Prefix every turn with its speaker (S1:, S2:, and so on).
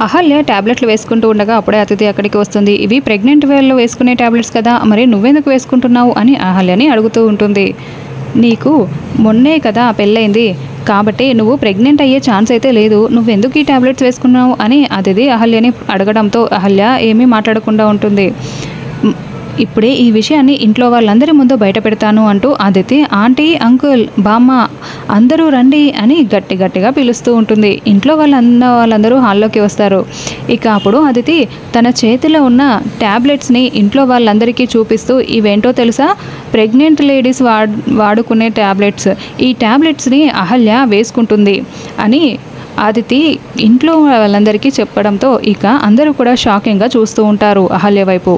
S1: అహల్య టాబ్లెట్లు వేసుకుంటూ ఉండగా అప్పుడే అతిథి అక్కడికి వస్తుంది. ఇవి ప్రెగ్నెంట్ వాళ్ళు వేసుకునే టాబ్లెట్స్ కదా, మరి నువ్వెందుకు వేసుకుంటున్నావు అని అహల్యని అడుగుతూ ఉంటుంది. నీకు మొన్నే కదా పెళ్ళైంది, కాబట్టి నువ్వు ప్రెగ్నెంట్ అయ్యే ఛాన్స్ అయితే లేదు, నువ్వెందుకు ఈ టాబ్లెట్స్ వేసుకున్నావు అని అతిథి అహల్యని అడగడంతో అహల్య ఏమీ మాట్లాడకుండా ఉంటుంది. ఇప్పుడే ఈ విషయాన్ని ఇంట్లో వాళ్ళందరి ముందు బయట పెడతాను అంటూ అదితి ఆంటీ, అంకుల్, బామ్మ అందరూ రండి అని గట్టిగా పిలుస్తూ ఉంటుంది. ఇంట్లో వాళ్ళందరూ హాల్లోకి వస్తారు. ఇక అప్పుడు అదితి తన చేతిలో ఉన్న ట్యాబ్లెట్స్ని ఇంట్లో వాళ్ళందరికీ చూపిస్తూ, ఇవేంటో తెలుసా, ప్రెగ్నెంట్ లేడీస్ వాడుకునే ట్యాబ్లెట్స్, ఈ ట్యాబ్లెట్స్ని అహల్య వేసుకుంటుంది అని అదితి ఇంట్లో వాళ్ళందరికీ చెప్పడంతో ఇక అందరూ కూడా షాకింగ్గా చూస్తూ ఉంటారు అహల్య వైపు.